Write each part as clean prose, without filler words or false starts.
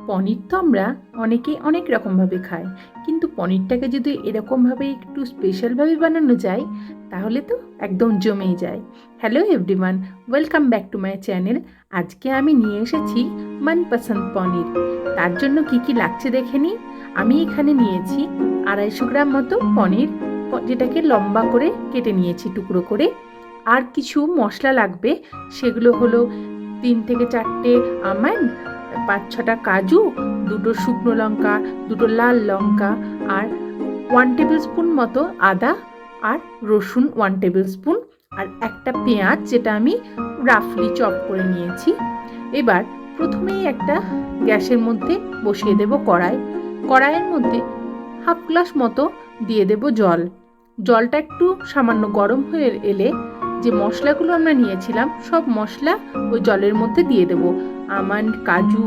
পনির তো আমরা অনেকেই অনেক রকমভাবে খাই, কিন্তু পনিরটাকে যদি এরকমভাবে একটু স্পেশালভাবে বানানো যায় তাহলে তো একদম জমেই যায়। Hello everyone, welcome back to my channel. আজকে আমি নিয়ে এসেছি মনপসন্দ পনির। তার জন্য কি কি লাগছে দেখে নিই। আমি এখানে নিয়েছি 250 গ্রাম মতো পনির, যেটাকে লম্বা করে কেটে নিয়েছি টুকরো করে। আর কিছু মশলা লাগবে, সেগুলো হলো 3 থেকে 4টে আমন্ড, 5-6টা কাজু, 2টো শুকনো লঙ্কা, 2টো লাল লঙ্কা, আর 1 টেবিল স্পুন মতো আদা, আর রসুন 1 টেবিল স্পুন, আর একটা পেঁয়াজ যেটা আমি রাফলি চপ করে নিয়েছি। এবার প্রথমেই একটা গ্যাসের মধ্যে বসিয়ে দেব কড়াইয়ের মধ্যে হাফ গ্লাস মতো দিয়ে দেব জল। জলটা একটু সামান্য গরম হয়ে এলে যে মশলাগুলো আমরা নিয়েছিলাম সব মশলা ওই জলের মধ্যে দিয়ে দেব। আমন্ড, কাজু,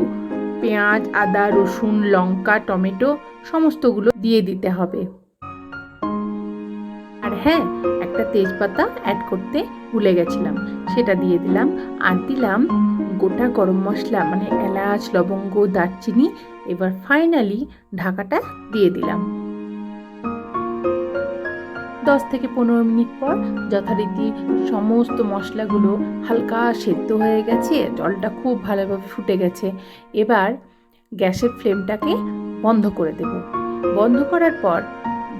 পেঁয়াজ, আদা, রসুন, লঙ্কা, টমেটো সমস্তগুলো দিয়ে দিতে হবে। আর হ্যাঁ, একটা তেজপাতা অ্যাড করতে ভুলে গেছিলাম, সেটা দিয়ে দিলাম। আর দিলাম গোটা গরম মশলা, মানে এলাচ, লবঙ্গ, দারচিনি। এবার ফাইনালি ঢাকাটা দিয়ে দিলাম। 10 থেকে 15 মিনিট পর যথারীতি সমস্ত মশলাগুলো হালকা সেদ্ধ হয়ে গেছে, জলটা খুব ভালোভাবে ফুটে গেছে। এবার গ্যাসের ফ্লেমটাকে বন্ধ করে দেব। বন্ধ করার পর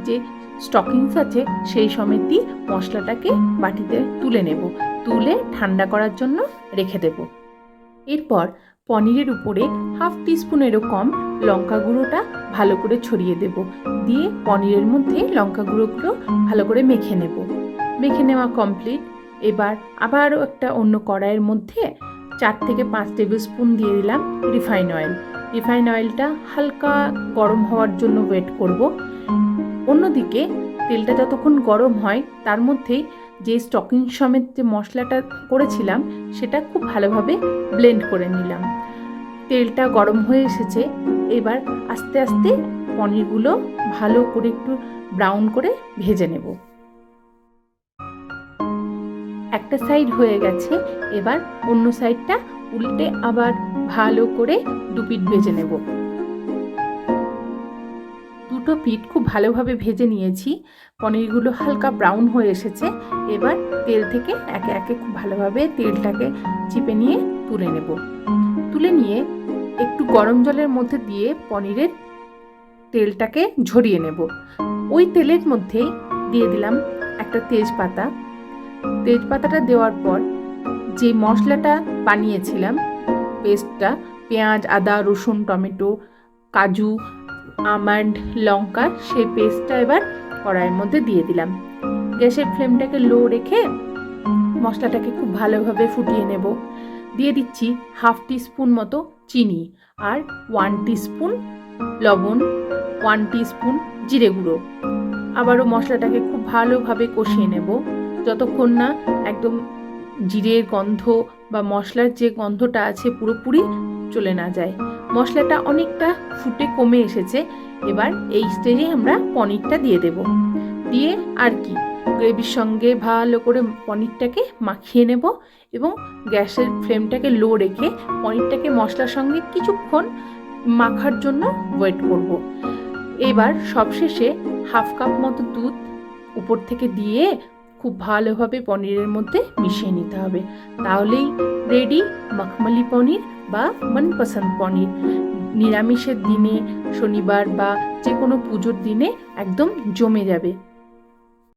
যে স্টকিংস আছে সেই সমেতই মশলাটাকে বাটিতে তুলে নেব, তুলে ঠান্ডা করার জন্য রেখে দেব। এরপর পনিরের উপরে হাফ টিস্পুনেরও কম লঙ্কা গুঁড়োটা ভালো করে ছড়িয়ে দেব, দিয়ে পনিরের মধ্যে লঙ্কা গুঁড়োগুলো ভালো করে মেখে নেব। মেখে নেওয়া কমপ্লিট। এবার আবারও একটা অন্য কড়াইয়ের মধ্যে 4 থেকে 5 টেবিল স্পুন দিয়ে দিলাম রিফাইন অয়েল। রিফাইন অয়েলটা হালকা গরম হওয়ার জন্য ওয়েট করব। অন্যদিকে তেলটা যতক্ষণ গরম হয় তার মধ্যেই যে স্টকিং সমেত যে মশলাটা করেছিলাম সেটা খুব ভালোভাবে ব্লেন্ড করে নিলাম। তেলটা গরম হয়ে এসেছে। এবার আস্তে আস্তে পনিরগুলো ভালো করে একটু ব্রাউন করে ভেজে নেব। একটা সাইড হয়ে গেছে, এবার অন্য সাইডটা উল্টে আবার ভালো করে 2 পিঠ ভেজে নেব। 2টো পিঠ খুব ভালোভাবে ভেজে নিয়েছি। পনিরগুলো হালকা ব্রাউন হয়ে এসেছে। এবার তেল থেকে একে একে খুব ভালোভাবে তেলটাকে চিপে নিয়ে তুলে নেব। তুলে নিয়ে একটু গরম জলের মধ্যে দিয়ে পনিরের তেলটাকে ঝরিয়ে নেব। ওই তেলের মধ্যেই দিয়ে দিলাম একটা তেজপাতা। তেজপাতাটা দেওয়ার পর যে মশলাটা বানিয়েছিলাম, পেস্টটা, পেঁয়াজ, আদা, রসুন, টমেটো, কাজু, আমন্ড, লঙ্কা, সেই পেস্টটা এবার কড়াইয়ের মধ্যে দিয়ে দিলাম। গ্যাসের ফ্লেমটাকে লো রেখে মশলাটাকে খুব ভালোভাবে ফুটিয়ে নেব। দিয়ে দিচ্ছি হাফ টিস্পুন মতো চিনি, আর 1 টিস্পুন লবণ, 1 টিস্পুন জিরে গুঁড়ো। আবারও মশলাটাকে খুব ভালোভাবে কষিয়ে নেব যতক্ষণ না একদম জিরের গন্ধ বা মশলার যে গন্ধটা আছে পুরোপুরি চলে না যায়। মশলাটা অনেকটা ফুটে কমে এসেছে। এবার এই স্টেজে আমরা পনিরটা দিয়ে দেব। দিয়ে আর কি গ্রেভির সঙ্গে ভালো করে পনিরটাকে মাখিয়ে নেব এবং গ্যাসের ফ্লেমটাকে লো রেখে পনিরটাকে মশলার সঙ্গে কিছুক্ষণ মাখার জন্য ওয়েট করব। এবার সবশেষে হাফ কাপ মতো দুধ উপর থেকে দিয়ে খুব ভালোভাবে পনিরের মধ্যে মিশিয়ে নিতে হবে। তাহলেই রেডি মখমলি পনির বা মনপসন্দ পনির। নিরামিষের দিনে, শনিবার বা যে কোনো পুজোর দিনে একদম জমে যাবে।